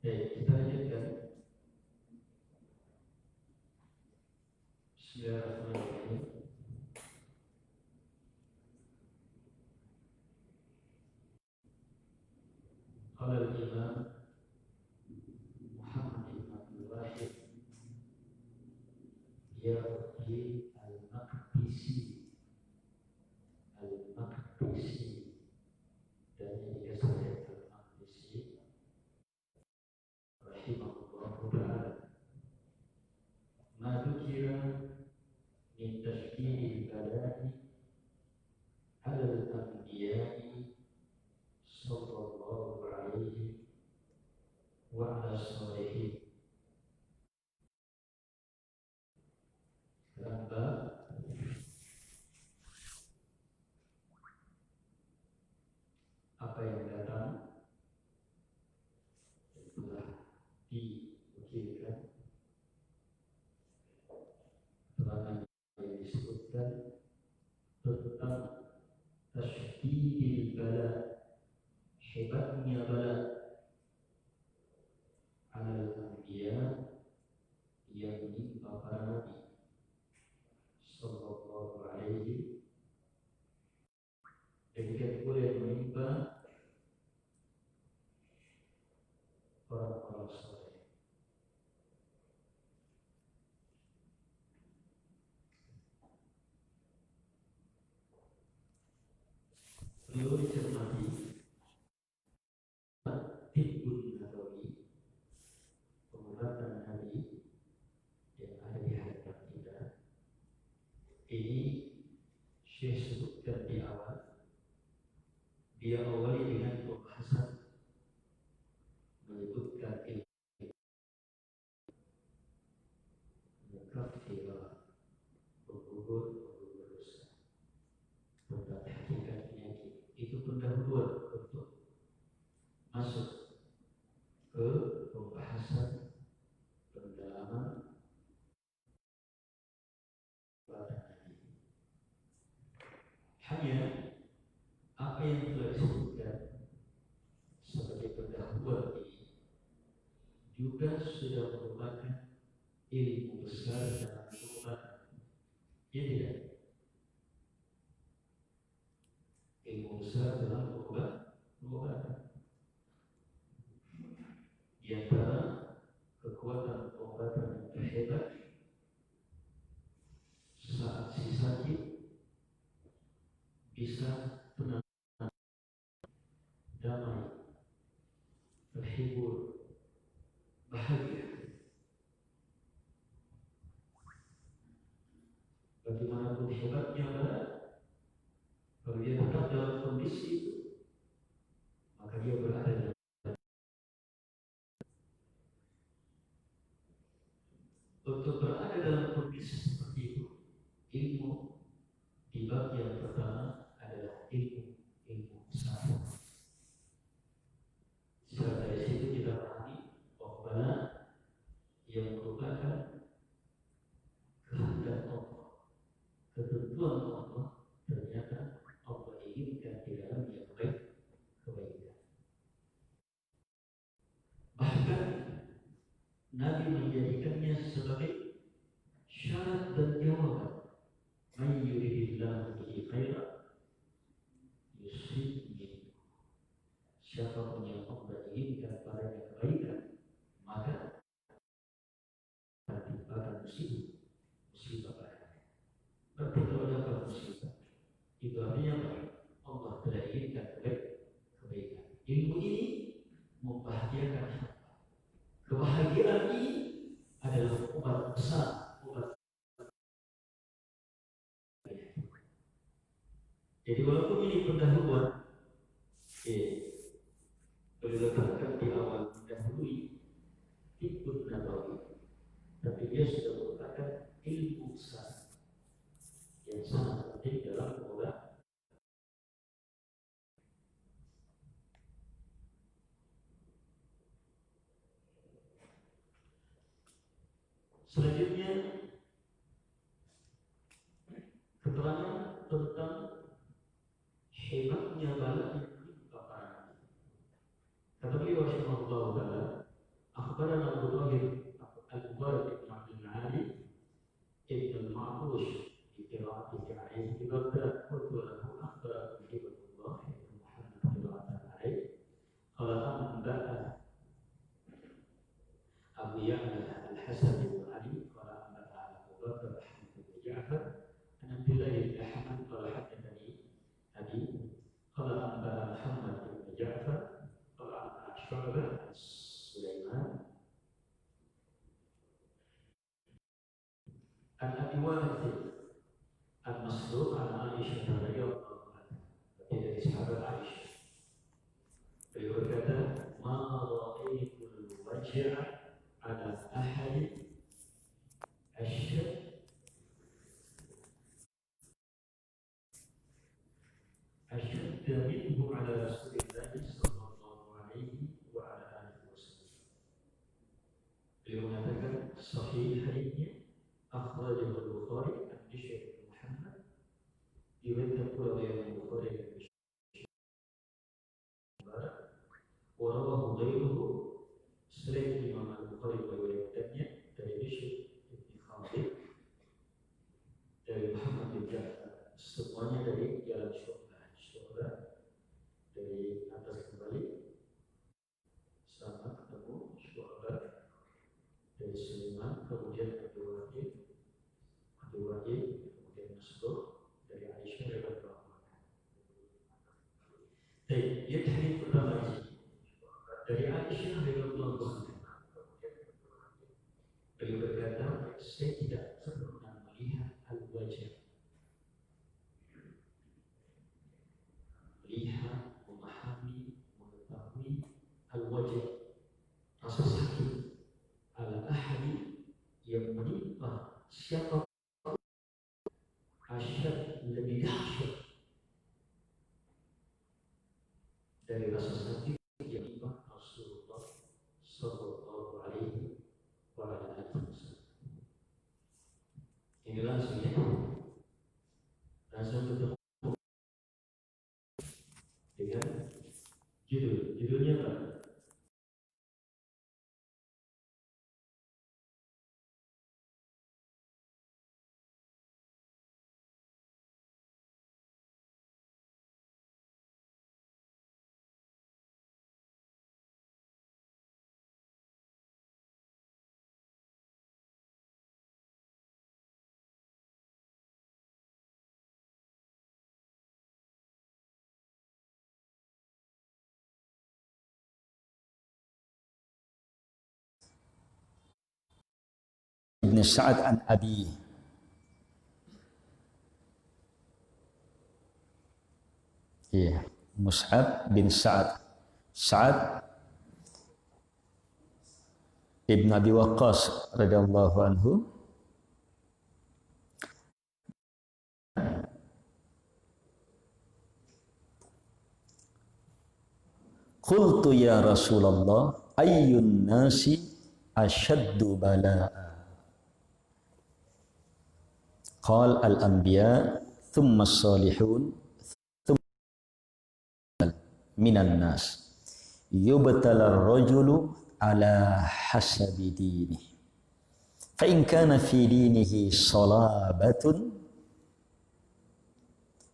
kita lanjutkan. Bismillahirrahmanirrahim. Qala al-Imam Muhammad ibn Abdul Wahid Yarqi al-Maqdisi dan ini disebut al-Maqdisi rahimahullahu ta'ala. Ma dzukira min tashkil al-bala'i 'ala al-anbiya'i sallallahu alaihi wa ala salihin. Kenapa? Apa yang datang telah diukirkan keterangan yang disebutkan tentang tashdidil bala, hebatnya bala, alal anbiya, yang menimpa para nabi sallallahu alaihi, demikian pula yang menimpa orang-orang saleh. Beliau dicermati Tibbun Nabawi, pengobatan Nabi yang ada di hadapan kita. Ini Syekh sebutkan di awal. Dia awali dengan pembahasan menyebutkan ilmu mukaffirah, penggugur dosa. Tentang hakikat penyakit itu pendahuluan untuk masuk ke pembahasan pendalaman pada Nabi. Hanya apa yang telah disebutkan sebagai pendahuluan ini juga sudah merupakan ilmu besar dalam pengobatan. Ya tidak? Ilmu besar dalam pengobatan. Di antara kekuatan pengobatan yang terhebat saat si sakit bisa tenang, damai, terhibur, bahagia. Bagaimanapun hebatnya badan, kalau dia tetap dalam kondisi itu, maka dia berada dalam. Untuk berada dalam kondisi seperti itu, ilmu di bab yang pertama adalah ilmu besar. Setelah dari situ kita pahami bahwa yang merupakan kehendak Allah, ketentuan Allah, ternyata Allah inginkan di dalam yang baik, kebaikan. Bahkan Nabi menjadikannya sebagai syarat dan jawaban. Man yuridillahu bihi khairan yusib bihi. Siapapun yang Allah inginkan padanya kebaikan, maka akan musibah padanya. Berarti kalau dapat musibah, itu artinya apa? Allah telah inginkan kebaikan. Ilmu ini membahagiakan hamba. Kebahagiaan ini adalah obat besar, obat. Jadi walaupun ini pendahuluan, diletakkan di awal mendahului Tibbun Nabawi, tapi dia sudah merupakan ilmu besar yang sangat penting dalam pengobatan. Selanjutnya keterangan tentang hebatnya bala yang menimpa para nabi. Kata beliau rahimahullah ta'ala, akhbarana Abu Tahir Al-Mubarak bin Abdul Ali ibn al-Ma'rush di qira'ati alaihi qira'atan qultu lahu akhbarana Hibbatullah ibn Muhammad qira'atan alaihi qala anba'a Abu Ya'la Al-Hasan bin Ali qala anba'a Abu Bakar bin Ja'far an Abdullah bin Ahmad qala hadatsani Abi qala anba'a Muhammad bin Ja'far qala anba'a Syu'bah Sulaiman an Abi Wa'il Al-Masruq an Aisyah radhiyallahu anha dari sahabat Aisyah beliau berkata ma ra'aitul waj'a ala ahad ashad minhu ala Rasulillah sallallahu alaihi wa ala alihi wasallam. Beliau mengatakan sahih hadisnya akhrajahu al-Bukhari an Bishr bin Muhammad diriwayatkan pula oleh Bukhari dan Bishr wa rawahu ghairuhu selain Imam Al-Bukhari meriwayatkannya dari Bishr bin Khalid dari Muhammad bin Ja'far, semuanya dari jalan Syu'bah dari atas kembali sama ketemu Syu'bah dari Sulaiman, kemudian Abdul Wahid, kemudian Masruq dari Aisyah radhiyallahu anha. Baik, dia hadis pertama dari Aisyah radhiyallahu anha. Beliau berkata, saya tidak pernah melihat al-wajh, melihat, memahami, mengetahui al-wajh, rasa sakit ala ahadi yang menimpa siapa asyad lebih dahsyat dari rasa sakit yang menimpa Rasulullah sallallahu alaihi wa ala alihi wasallam. Ini langsungnya langsung ketemu dengan judulnya apa? Ibn Sa'ad an Abi. Iya, Mus'ab bin Sa'ad. Sa'ad Ibn Abi Waqqas radhiyallahu anhu Qultu ya Rasulullah ayyun nasi ashaddu bala'a. Qal al-anbiya thumma as-salihun thumma minan nas. Yubtala ar-rajulu ala hasabi dinihi. Fa in kana fi dinihi salabatun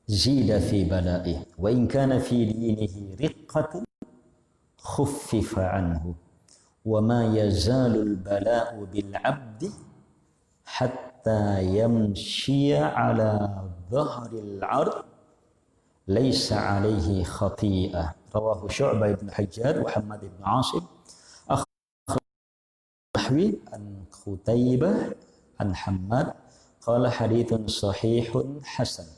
zida fi bala'ihi wa in kana fi dinihi riqqatun khuffifa anhu wa ma yazalul bala'u bil 'abdi hatta yamshiya ala dhahril 'ard laysa 'alaihi khati'ah. Rawahu Syu'bah ibn Hajjaj wa Muhammad ibn Asim akhrajahu an Qutaibah an Hammad qala hadithun sahihun hasan.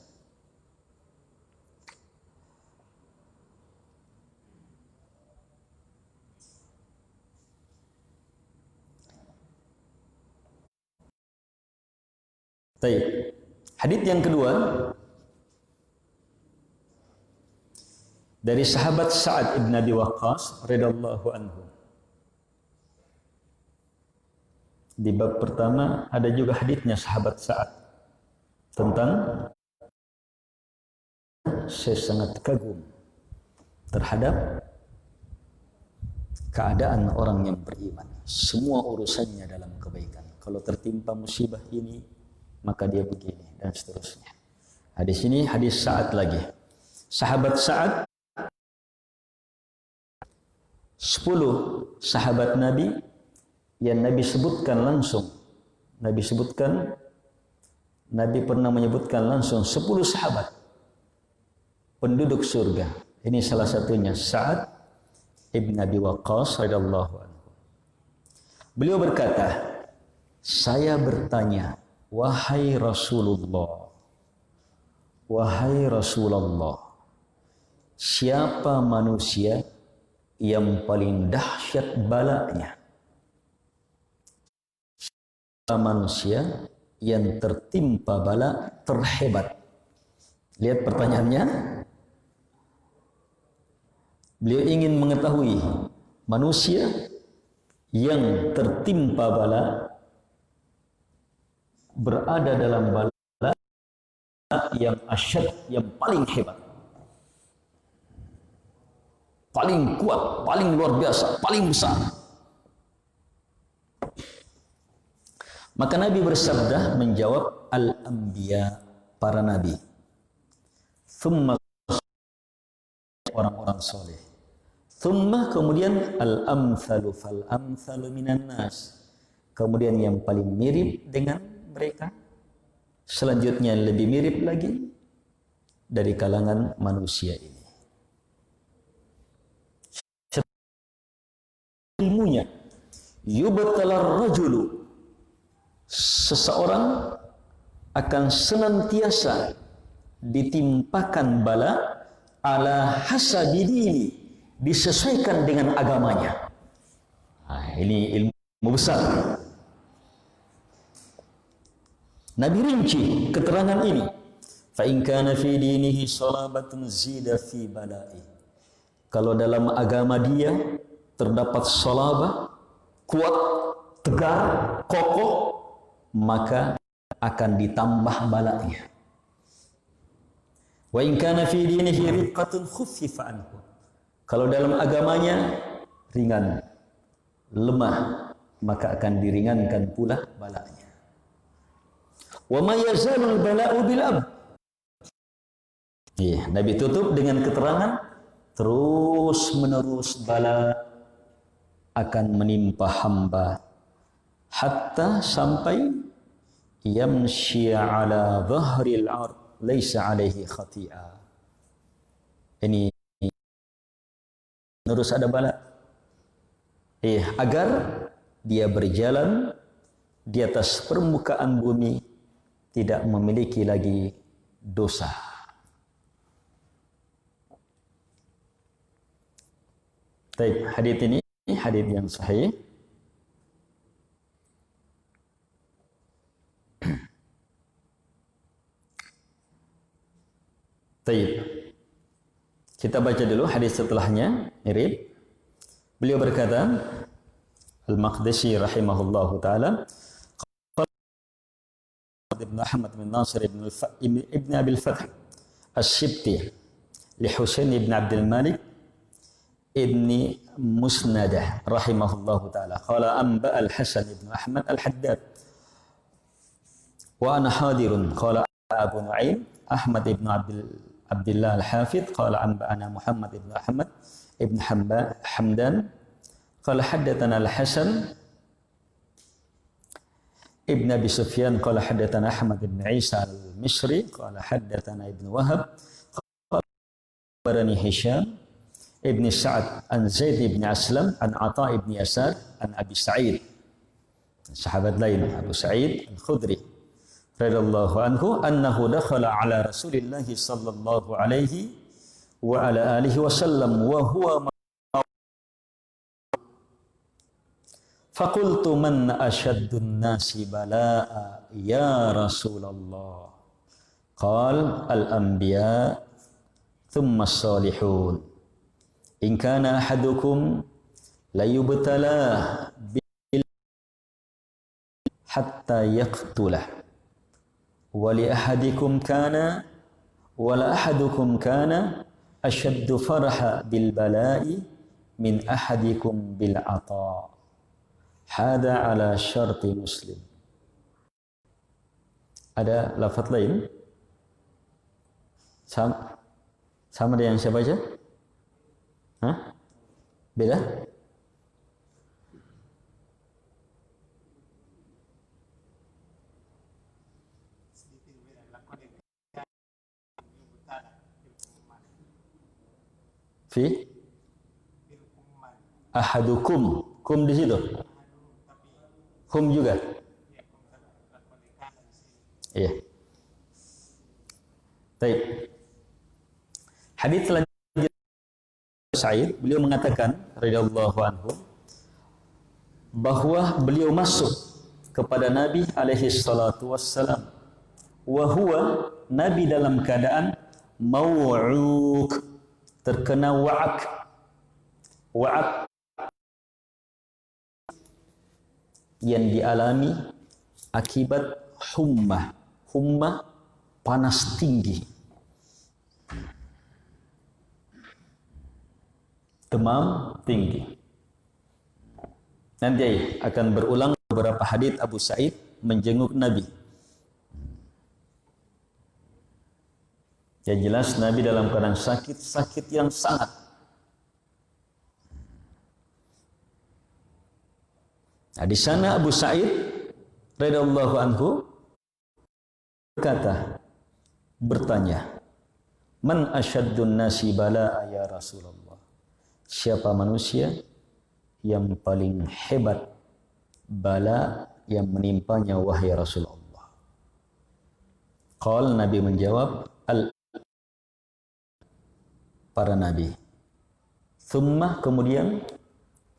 Baik. Hadits yang kedua dari sahabat Sa'ad ibn Abi Waqqas radhiyallahu anhu. Di bab pertama ada juga haditsnya sahabat Sa'ad tentang saya sangat kagum terhadap keadaan orang yang beriman. Semua urusannya dalam kebaikan. Kalau tertimpa musibah ini, maka dia begini, dan seterusnya. Hadis ini hadis Sa'ad lagi. Sahabat Sa'ad, 10 sahabat Nabi yang Nabi sebutkan langsung. Nabi pernah menyebutkan langsung 10 sahabat penduduk surga. Ini salah satunya Sa'ad ibn Abi Waqqas radhiyallahu anhu. Beliau berkata, saya bertanya, wahai Rasulullah, siapa manusia yang paling dahsyat balanya? Siapa manusia yang tertimpa bala terhebat? Lihat pertanyaannya. Beliau ingin mengetahui manusia yang tertimpa bala, berada dalam bala yang asyad, yang paling hebat, paling kuat, paling luar biasa, paling besar. Maka Nabi bersabda menjawab, al-anbiya, para nabi. Thumma, orang-orang soleh. Thumma, kemudian al-amthalu fal-amthalu minan nas. Kemudian yang paling mirip dengan mereka. Selanjutnya lebih mirip lagi dari kalangan manusia ini. Ilmunya, yubtalar rajulu, seseorang akan senantiasa ditimpakan bala ala hasabi dini, disesuaikan dengan agamanya. Nah, ini ilmu besar. Nabi rinci keterangan ini. Fa in kana fi dinihi salabatun zida fi bala'i. Kalau dalam agama dia terdapat salabah, kuat, tegar, kokoh, maka akan ditambah balanya. Wa in kana fi dinihi riqqatun khuffifa anhu. Kalau dalam agamanya ringan, lemah, maka akan diringankan pula balanya. Wa ma yazalul bala'u bil abd. Iya, Nabi tutup dengan keterangan terus menerus bala akan menimpa hamba hatta sampai yamshi ala dhahril ard laisa alaihi khati'ah. Ini terus ada bala. Agar dia berjalan di atas permukaan bumi tidak memiliki lagi dosa. Baik, hadits ini hadits yang sahih. Baik. Kita baca dulu hadis setelahnya, mirip. Beliau berkata, Al-Maqdisi rahimahullahu taala, Ibn Ahmad bin Nasir ibn Abi al-Fath As-Sibti li Husain ibn Abdul Malik ibn Musnadah rahimahullahu taala qala anba al-Hasan ibn Ahmad al-Haddad wa ana hadirun qala Abu Nu'aim Ahmad ibn Abdullah al-Hafidh qala anba ana Muhammad ibn Ahmad ibn Hamdan qala haddatsana al-Hasan Ibn Abi Sufyan qala haddatsana Ahmad ibn Isa al-Misri qala haddatsana Ibn Wahab qala barani Hisham ibn Sa'ad an Zaid ibn Aslam an Atha ibn Yasar an Abi Sa'id, sahabat lain Abu Sa'id al-Khudri radhiyallahu anhu, annahu dakhala ala Rasulillah sallallahu alaihi wa ala alihi wasallam wa huwa Faqultu man ashaddun nasi bala'a ya Rasulullah. Qal al-anbiya thumma as-salihun. In kana ahadukum la yubtala bil hatta yaqtulah. Wa li ahadikum kana wa la ahadukum kana ashaddu farha bil bala'i min ahadikum bil ata. Hada ala syarti Muslim. Ada lafaz lain? Sama dengan siapa aja? Hah? Beda? Fi ahadukum, kum di situ, hum juga, iya. Baik. Hadits selanjutnya Sa'id, beliau mengatakan radhiyallahu anhu bahwa beliau masuk kepada Nabi alaihi salatu wassalam, wa huwa, Nabi dalam keadaan mau'uk, terkena wa'ak. Wa'ak yang dialami akibat hummah. Hummah panas tinggi, demam tinggi. Nanti akan berulang beberapa hadits Abu Sa'id menjenguk Nabi. Yang jelas Nabi dalam keadaan sakit yang sangat. Nah, di sana Abu Sa'id radhiyallahu anhu bertanya, "Man asyaddun nasi bala'a ya Rasulullah?" Siapa manusia yang paling hebat bala yang menimpanya wahai Rasulullah? Qal, Nabi menjawab, para nabi. Thumma, kemudian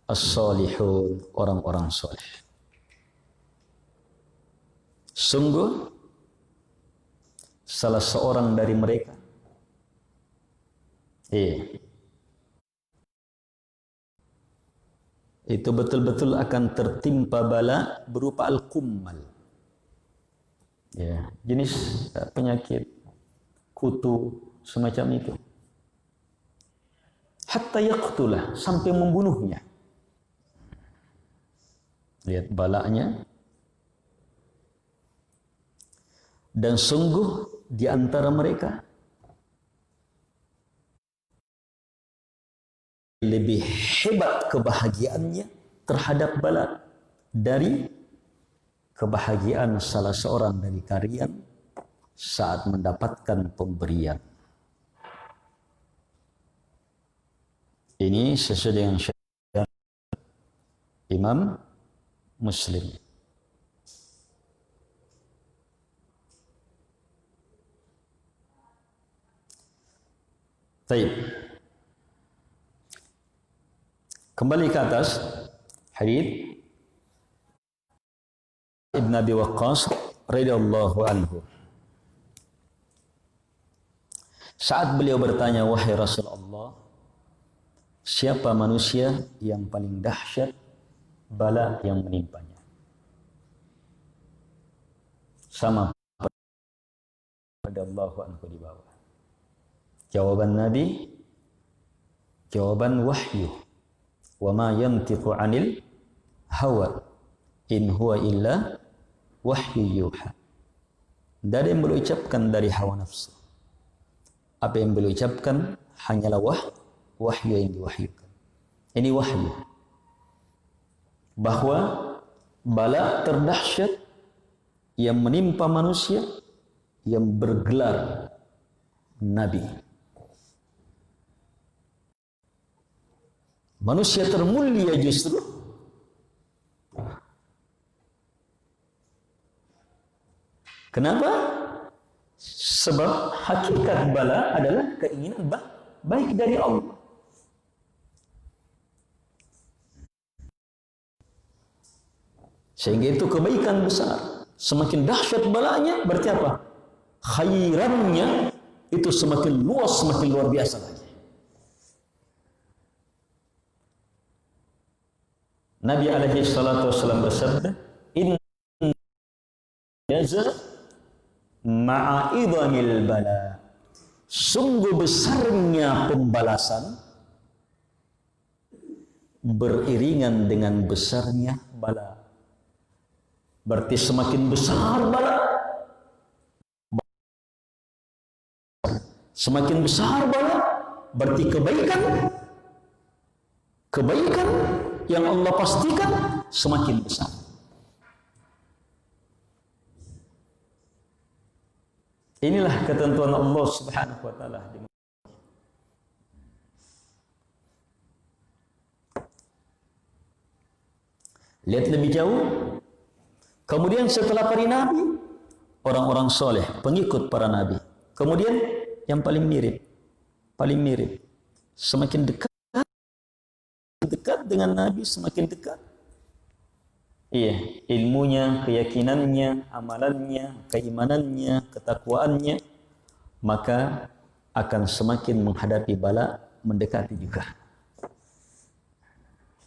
as-salihun, orang-orang soleh. Sungguh salah seorang dari mereka itu betul-betul akan tertimpa bala berupa al-kummal, ya, jenis penyakit kutu semacam itu, hatta yaqtulah, sampai membunuhnya. Lihat balanya. Dan sungguh di antara mereka lebih hebat kebahagiaannya terhadap bala dari kebahagiaan salah seorang dari kalian saat mendapatkan pemberian. Ini sesuai dengan syariat Imam Muslim. Baik. Kembali ke atas hadits Ibn Abi Waqqas radhiyallahu anhu. Saat beliau bertanya, wahai Rasulullah, siapa manusia yang paling dahsyat bala yang menimpanya? Sama radhiyallahu anhu di bawah. Jawaban Nabi, jawaban wahyu. Wa ma yantiqu 'anil hawa in huwa illa wahyu yuha. Tidak ada yang beliau ucapkan dari hawa nafsu. Apa yang beliau ucapkan hanyalah wahyu yang diwahyukan. Ini wahyu. Bahwa bala terdahsyat yang menimpa manusia yang bergelar Nabi. Manusia termulia justru kenapa? Sebab hakikat bala adalah keinginan baik dari Allah. Sehingga itu kebaikan besar. Semakin dahsyat balanya, berarti apa? Khairannya itu semakin luas, semakin luar biasa lagi. Nabi alaihi salatu wasallam bersabda, "Inna jaza ma'a idhamil bala." Sungguh besarnya pembalasan beriringan dengan besarnya bala. Berarti semakin besar bala, semakin besar bala, berarti kebaikan yang Allah pastikan semakin besar. Inilah ketentuan Allah Subhanahu wa taala. Lihat lebih jauh. Kemudian setelah para nabi, orang-orang soleh, pengikut para nabi. Kemudian yang paling mirip. Semakin dekat dengan nabi, semakin dekat. Iya, ilmunya, keyakinannya, amalannya, keimanannya, ketakwaannya, maka akan semakin menghadapi bala, mendekati juga.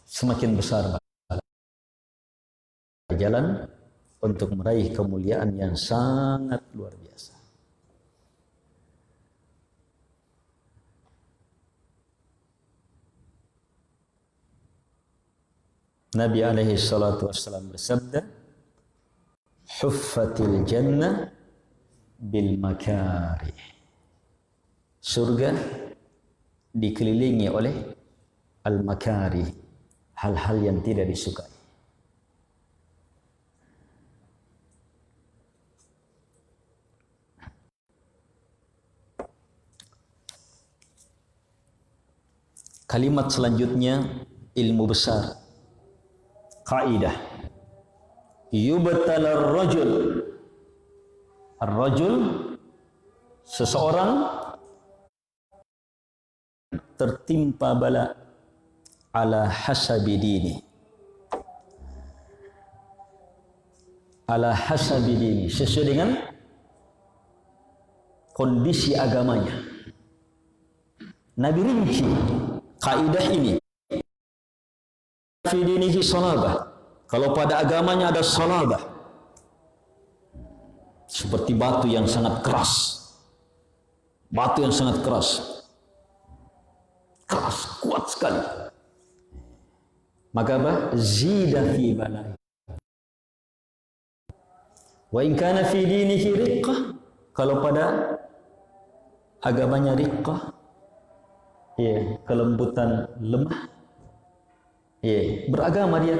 Semakin besar bala. Jalan untuk meraih kemuliaan yang sangat luar biasa. Nabi alaihi salatu wassalam bersabda, "Huffatil jannah bil makarih." Surga dikelilingi oleh al-makarih, hal-hal yang tidak disukai. Kalimat selanjutnya ilmu besar. Kaidah. Yubtalar rajul. Ar-rajul seseorang tertimpa bala ala hasabi dini. Ala hasabi dini, sesuai dengan kondisi agamanya. Nabi rinci kaidah ini. Fi dinihi salabah. Kalau pada agamanya ada salabah, seperti batu yang sangat keras. Batu yang sangat keras. Keras, kuat sekali. Maka apa? Zida fi balai. Wa in kana fi dinihi riqqah. Kalau pada agamanya riqqah, ya, kelembutan, lemah. Ya, beragama dia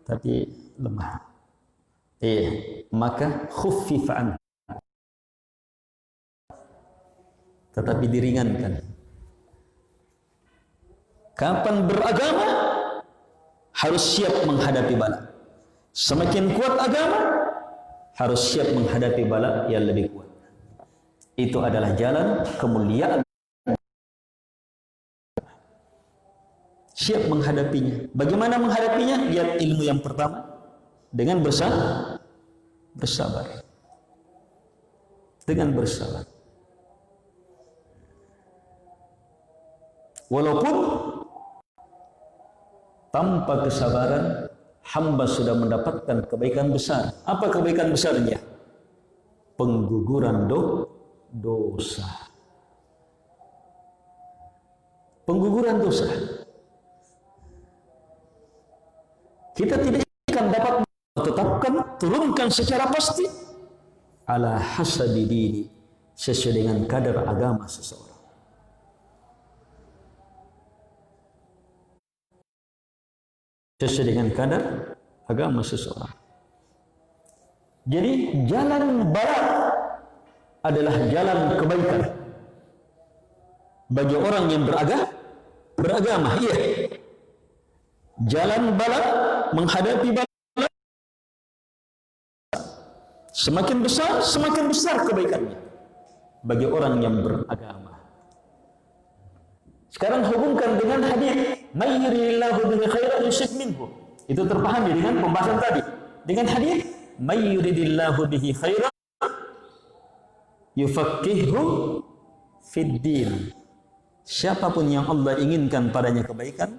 tapi lemah. Ya, maka khuffifa an. Tetapi diringankan. Kapan beragama harus siap menghadapi bala. Semakin kuat agama harus siap menghadapi bala yang lebih kuat. Itu adalah jalan kemuliaan. Siap menghadapinya. Bagaimana menghadapinya? Lihat ilmu yang pertama. Dengan bersabar. Dengan bersabar. Walaupun tanpa kesabaran, hamba sudah mendapatkan kebaikan besar. Apa kebaikan besarnya? Pengguguran dosa. Pengguguran dosa. Kita tidak akan dapat menetapkan, turunkan secara pasti ala hasabi dini, sesuai dengan kadar agama seseorang. Sesuai dengan kadar agama seseorang. Jadi jalan barat adalah jalan kebaikan bagi orang yang beragama. Iya. Jalan barat menghadapi bala semakin besar kebaikannya bagi orang yang beragama. Sekarang hubungkan dengan hadis may yuridillahu bihi khairan yusib minhu. Itu terpahami dengan pembahasan tadi. Dengan hadis may yuridillahu bihi khairan yufaqqihhu fid din. Siapapun yang Allah inginkan padanya kebaikan,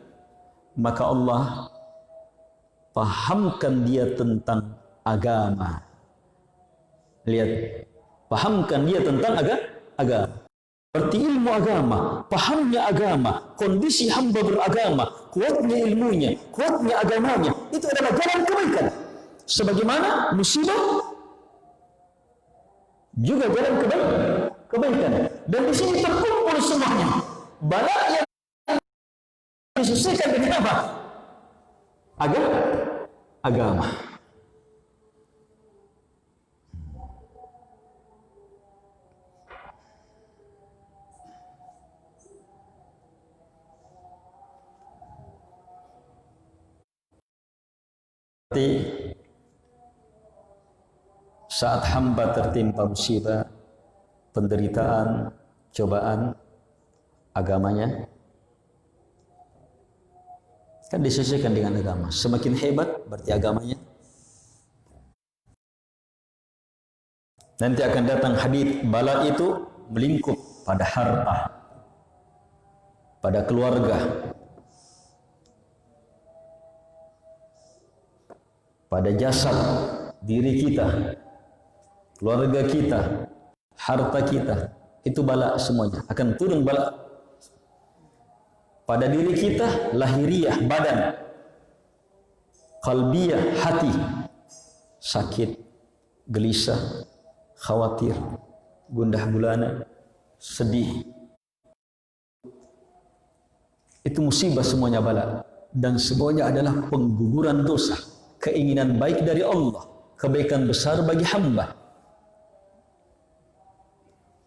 maka Allah pahamkan dia tentang agama. Lihat, pahamkan dia tentang agama. Berarti ilmu agama, pahamnya agama, kondisi hamba beragama, kuatnya ilmunya, kuatnya agamanya, itu adalah jalan kebaikan. Sebagaimana musibah juga jalan kebaikan. Dan di sini terkumpul semuanya. Bala yang diselesaikan dengan apa? Agama. Saat hamba tertimpa musibah, penderitaan, cobaan, agamanya kan disesuaikan dengan agama. Semakin hebat berarti agamanya. Nanti akan datang hadits bala itu melingkup pada harta, pada keluarga, pada jasad diri kita, keluarga kita, harta kita, itu bala semuanya akan turun bala. Pada diri kita lahiriah, badan, qalbiyah, hati, sakit, gelisah, khawatir, gundah gulana, sedih. Itu musibah semuanya bala, dan semuanya adalah pengguguran dosa. Keinginan baik dari Allah, kebaikan besar bagi hamba,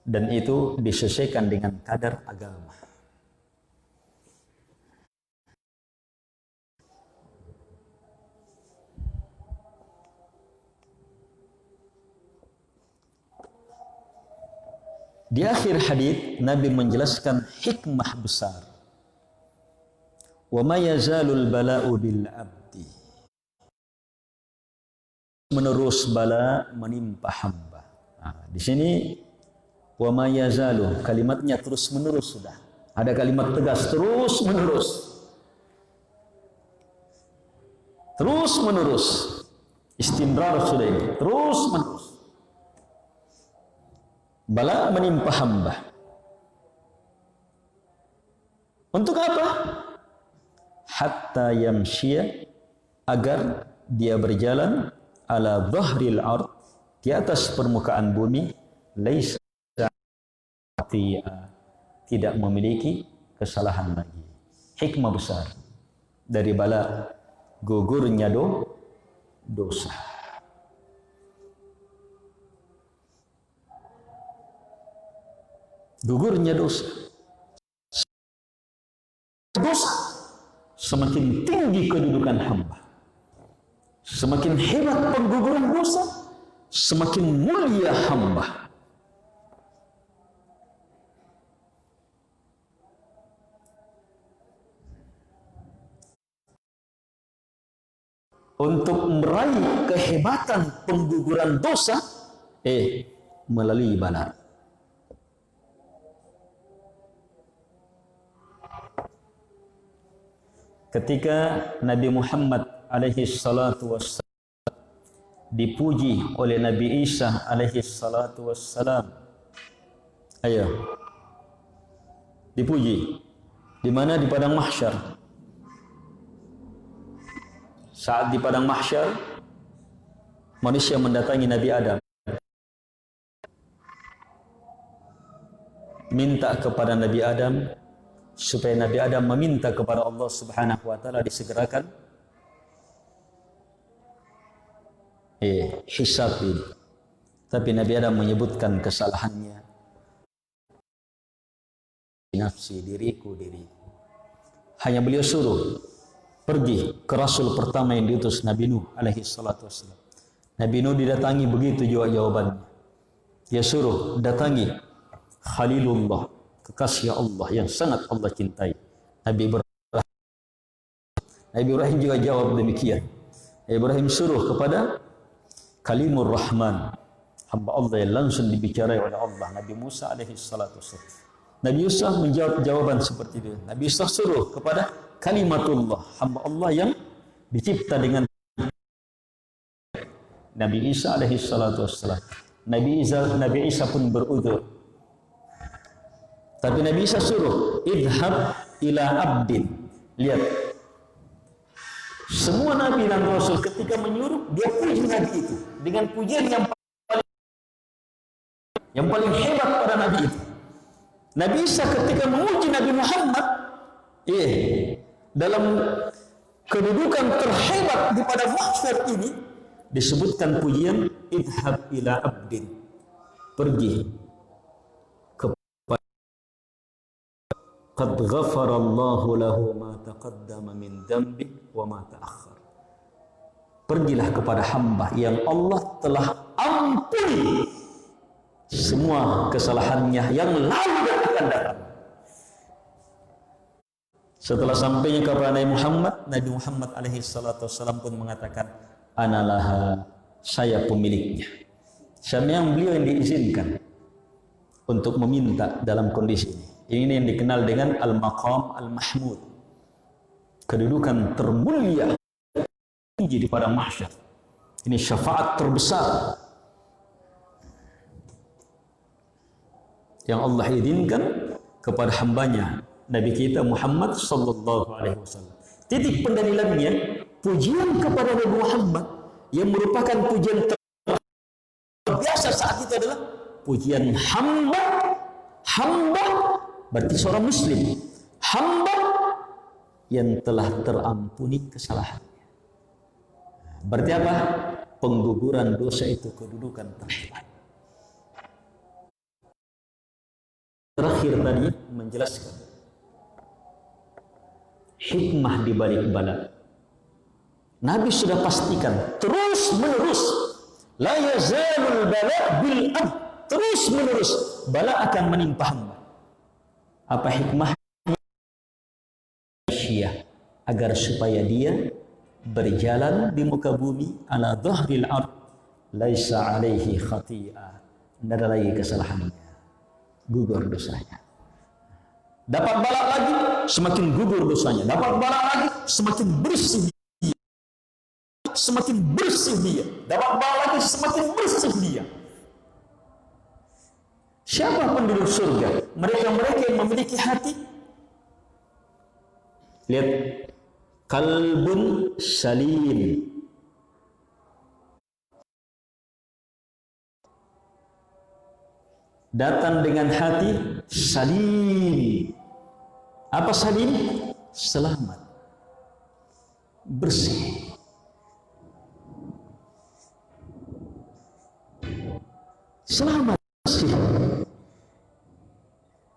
dan itu disesuaikan dengan kadar agama. Di akhir hadis Nabi menjelaskan hikmah besar. Wa ma yazalul bala'u bil 'abdi. Menerus bala menimpa hamba. Nah, di sini wa ma yazalu, kalimatnya terus menerus sudah. Ada kalimat tegas terus menerus. Terus menerus. Istimrar sudah ini, terus menerus. Bala menimpa hamba. Untuk apa? Hatta yamshiya, agar dia berjalan ala dhahril ard, di atas permukaan bumi, laisa tidak memiliki kesalahan lagi. Hikmah besar dari bala gugurnya dosa. Gugurnya dosa. Dosa semakin tinggi kedudukan hamba. Semakin hebat pengguguran dosa, semakin mulia hamba. Untuk meraih kehebatan pengguguran dosa, melalui bala. Ketika Nabi Muhammad alaihi salatu wassalam dipuji oleh Nabi Isa alaihi salatu wassalam, ayo dipuji di mana? Di padang mahsyar. Saat di padang mahsyar manusia mendatangi Nabi Adam, minta kepada Nabi Adam supaya Nabi Adam meminta kepada Allah Subhanahu wa taala disegerakan hisab ini. Tapi Nabi Adam menyebutkan kesalahannya. Nafsi, diriku. Hanya beliau suruh pergi ke Rasul pertama yang diutus, Nabi Nuh alaihi salatu wassalam. Nabi Nuh didatangi, begitu juga jawabannya. Dia suruh datangi Khalilullah, kekasih Allah yang sangat Allah cintai, Nabi Ibrahim. Nabi Ibrahim juga jawab demikian. Nabi Ibrahim suruh kepada Kalimur Rahman, hamba Allah yang langsung dibicarai oleh Allah, Nabi Musa alaihi salatu wassalam. Nabi Yusuf menjawab jawaban seperti itu. Nabi Yusuf suruh kepada Kalimatullah, hamba Allah yang dicipta dengan Nabi Isa alaihi salatu wassalam. Nabi Isa pun berudzur. Tapi Nabi Isa suruh, idhab ila abdin. Lihat, semua Nabi dan Rasul ketika menyuruh, dia puji Nabi itu dengan pujian yang paling hebat pada Nabi itu. Nabi Isa ketika memuji Nabi Muhammad, dalam kedudukan terhebat di pada mahsyar ini disebutkan pujian idhab ila abdin, pergi kepada qad ghafarallahu lahu ma taqaddama min dhanbi wa ma ta'akhkhar. Pergilah kepada hamba yang Allah telah ampuni semua kesalahannya yang lalu dan akan datang. Setelah sampainya kepada Nabi Muhammad alaihi salatu wassalam pun mengatakan, Analaha, saya pemiliknya. Yang beliau yang diizinkan untuk meminta dalam kondisi ini. Ini yang dikenal dengan al-maqam al-mahmud, kedudukan termulia tinggi di pada mahsyar. Ini syafaat terbesar yang Allah izinkan kepada hambanya Nabi kita Muhammad sallallahu alaihi wasallam. Titik pendalilannya, pujian kepada Nabi Muhammad yang merupakan pujian terbiasa saat itu adalah pujian hamba berarti seorang muslim, hamba yang telah terampuni kesalahannya. Berarti apa? Pengguguran dosa itu kedudukan terhebat. Terakhir tadi menjelaskan hikmah di balik bala. Nabi sudah pastikan terus menerus la yazalul bala bil ab, terus menerus bala akan menimpa hamba. Apa hikmah? Agar supaya dia berjalan di muka bumi ala dhahril ard laisa alaihi khati'ah, tidak ada lagi kesalahannya, gugur dosanya. Dapat bala lagi, semakin gugur dosanya. Dapat bala lagi, semakin bersih dia. Semakin bersih dia. Dapat bala lagi, semakin bersih dia. Siapa penduduk surga? Mereka-mereka yang memiliki hati. Lihat, kalbun salim. Datang dengan hati salim. Apa salim? Selamat, bersih. Selamat, bersih.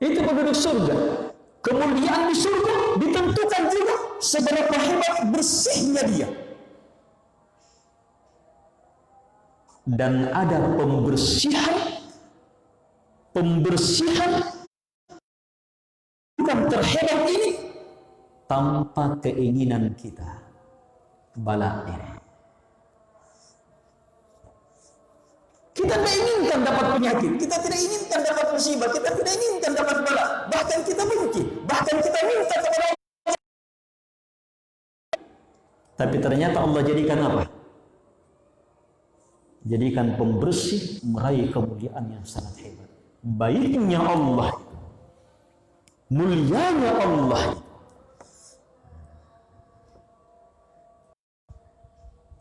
Itu penduduk surga. Kemuliaan di surga ditentukan juga seberapa hebat bersihnya dia. Dan ada pembersihan bukan terhebat ini tanpa keinginan kita. Bala ini kita tidak inginkan dapat penyakit, kita tidak inginkan dapat musibah, kita tidak inginkan dapat bala, bahkan kita benci, bahkan kita minta kepada Allah. Tapi ternyata Allah jadikan apa? Jadikan pembersih, meraih kemuliaan yang sangat hebat. Baiknya Allah, mulianya Allah,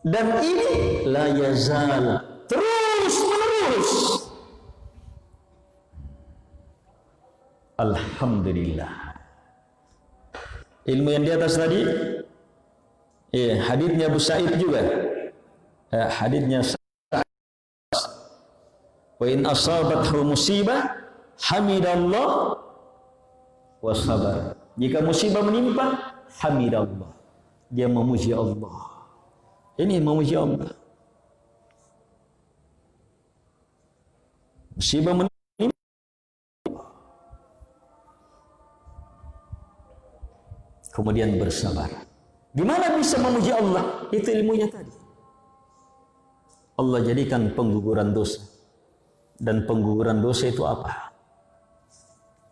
dan ini la yazal, terus menerus. Alhamdulillah. Ilmu yang di atas tadi, haditsnya Abu Sa'id juga, haditsnya wa in asabathu musibah hamidallah wa sabar. Jika musibah menimpa, hamidallah, dia memuji Allah. Ini memuji Allah. Musibah menimpa, kemudian bersabar. Gimana bisa memuji Allah? Itu ilmunya tadi. Allah jadikan pengguguran dosa. Dan pengguguran dosa itu apa?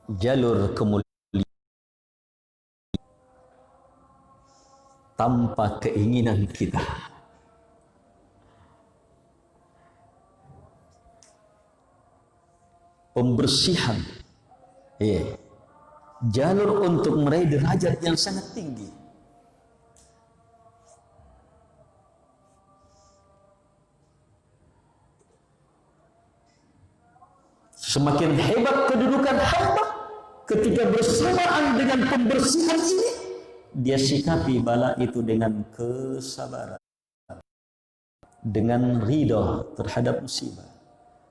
Jalur kemuliaan tanpa keinginan kita. Pembersihan Iya. Jalur untuk meraih derajat yang sangat tinggi. Semakin hebat kedudukan hamba ketika bersamaan dengan pembersihan ini, dia sikapi bala itu dengan kesabaran, dengan ridha terhadap musibah,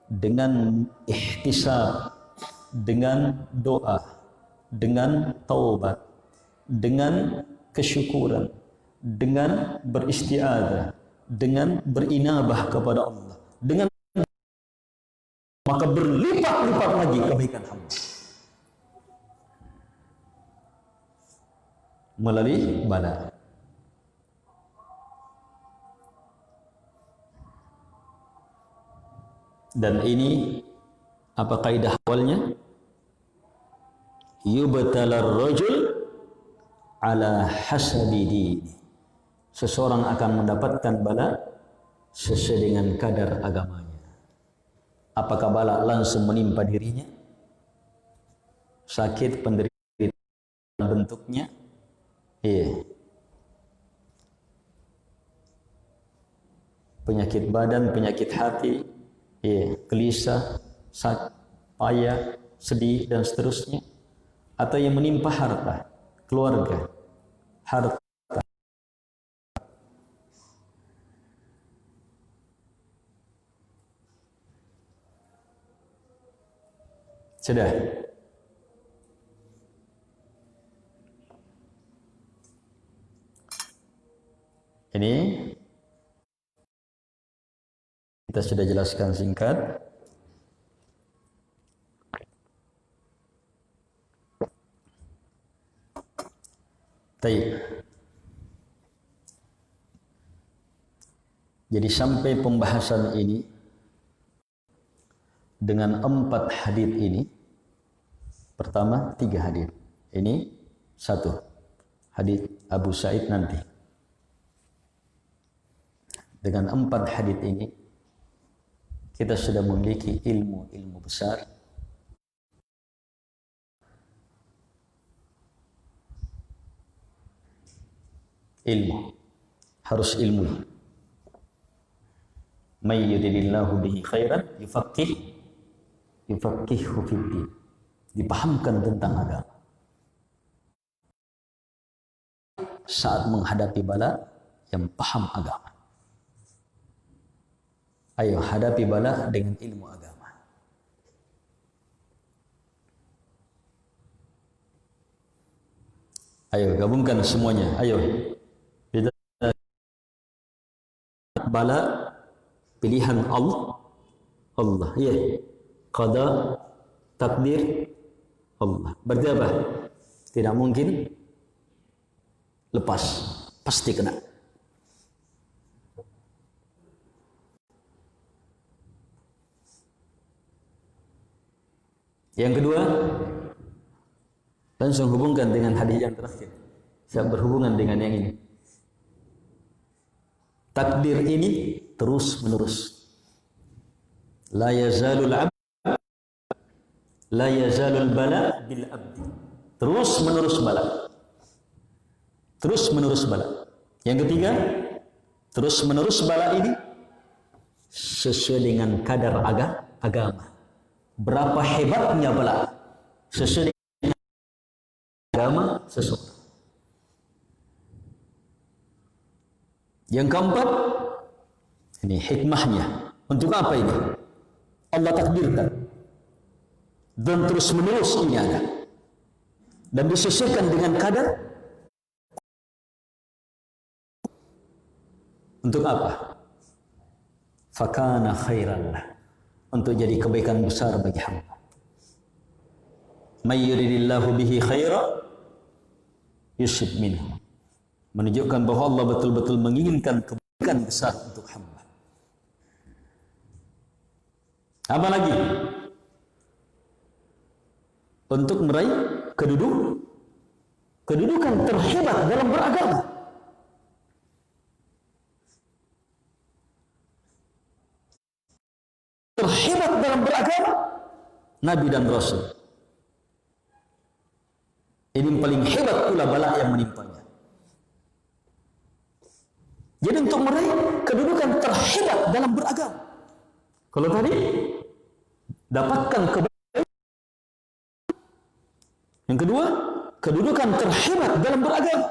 dengan ihtisab, dengan doa, dengan taubat, dengan kesyukuran, dengan beristiadah, dengan berinabah kepada Allah, dengan maka berlipat-lipat lagi kebaikan hamba melalui bala. Dan ini apa kaidah awalnya? Yubtalar rajul ala hasabi dini. Seseorang akan mendapatkan bala sesuai dengan kadar agamanya. Apakah bala langsung menimpa dirinya? Sakit, penderitaan bentuknya? Iya. Penyakit badan, penyakit hati, iya, gelisah, payah, sedih dan seterusnya. Atau yang menimpa harta, keluarga, harta. Sudah. Ini kita sudah jelaskan singkat. Baik. Jadi sampai pembahasan ini dengan 4 hadits ini, pertama 3 hadits. Ini 1 hadits Abu Sa'id nanti. Dengan 4 hadits ini kita sudah memiliki ilmu besar. Ilmu harus ilmu. May yuridillahu bihi khairan yufaqihu fiddin. Dipahamkan tentang agama. Saat menghadapi bala yang paham agama. Ayo hadapi bala dengan ilmu agama. Ayo gabungkan semuanya. Ayo. Bala pilihan Allah. Ya. Qada, takdir Allah. Berarti apa? Tidak mungkin lepas. Pasti kena. Yang kedua, langsung hubungkan dengan hadis yang terakhir. Saya berhubungan dengan yang ini. Takdir ini terus menerus. La yazalul bala bil abdi. Terus menerus bala. Terus menerus bala. Yang ketiga, terus menerus bala ini sesuai dengan kadar agama. Berapa hebatnya bala sesuai dengan agama seseorang. Yang keempat, ini hikmahnya. Untuk apa ini? Allah takdirkan. Dan terus menerus ini ada. Dan disesuaikan dengan kadar. Untuk apa? Fakana khairan lah. Untuk jadi kebaikan besar bagi hamba. May yuridillahu bihi khaira yusib minhu. Menunjukkan bahwa Allah betul-betul menginginkan kebaikan besar untuk hamba. Apa lagi? Untuk meraih kedudukan terhebat dalam beragama. Terhebat dalam beragama Nabi dan Rasul. Ini paling hebat pula bala yang menimpanya. Jadi untuk meraih kedudukan terhebat dalam beragama. Kalau tadi dapatkan kebaikan, yang kedua kedudukan terhebat dalam beragama.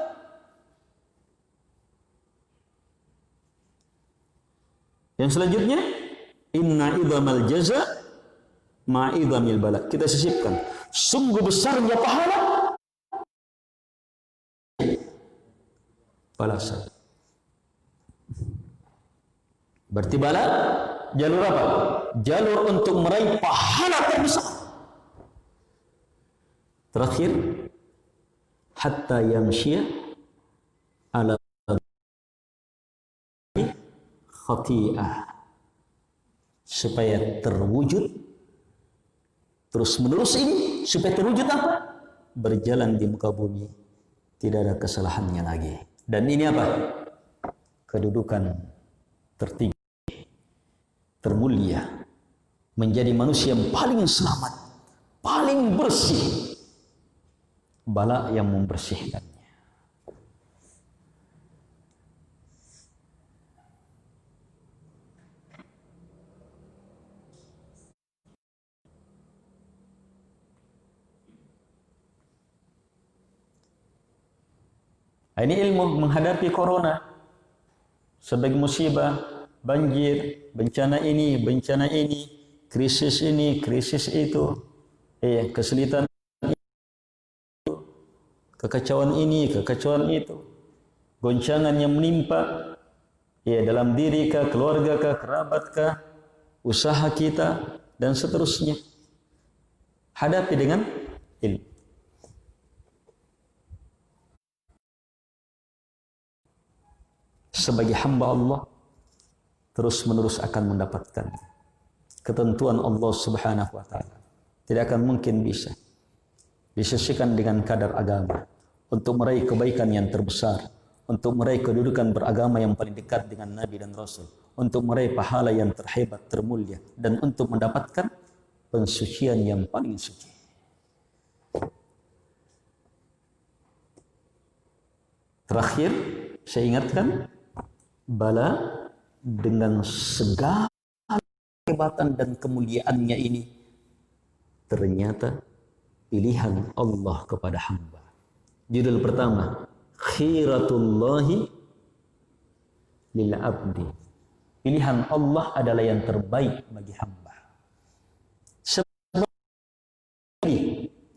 Yang selanjutnya, inna idhamal jaza ma'idhamil bala. Kita sisipkan, sungguh besarnya pahala balasan. Berarti bala jalur apa? Jalur untuk meraih pahala terbesar. Terakhir, hatta yamshiya ala khati'ah, supaya terwujud terus menerus ini, supaya terwujud apa? Berjalan di muka bumi tidak ada kesalahannya lagi. Dan ini apa? Kedudukan tertinggi, termulia, menjadi manusia yang paling selamat, paling bersih, bala yang membersihkannya. Ini ilmu menghadapi corona sebagai musibah, banjir, bencana ini, krisis ini, krisis itu, kesulitan itu, kekacauan ini, kekacauan itu, goncangan yang menimpa, dalam diri kah, keluarga kah, kerabat kah, usaha kita, dan seterusnya. Hadapi dengan ilmu. Sebagai hamba Allah, terus menerus akan mendapatkan ketentuan Allah Subhanahu wa ta'ala. Tidak akan mungkin bisa disesuaikan dengan kadar agama untuk meraih kebaikan yang terbesar, untuk meraih kedudukan beragama yang paling dekat dengan Nabi dan Rasul, untuk meraih pahala yang terhebat, termulia, dan untuk mendapatkan pensucian yang paling suci. Terakhir, saya ingatkan, bala dengan segala kehebatan dan kemuliaannya ini ternyata pilihan Allah kepada hamba. Judul pertama, khiratullahi lil abdi. Pilihan Allah adalah yang terbaik bagi hamba. Seperti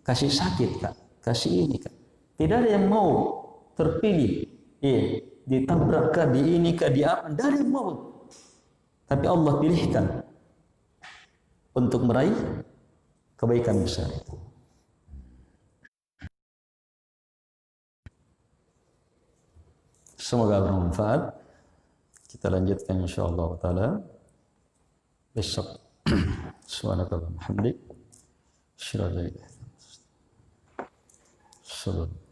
kasih sakit kak, kasih ini kak. Tidak ada yang mau terpilih. Ditabrak kah, di ini kah, di apa, dari mau. Tapi Allah pilihkan untuk meraih kebaikan besar itu. Semoga bermanfaat. Kita lanjutkan insyaallah taala besok. Subhanakallahumma hamdik. Asyhadu an la ilaha illa anta.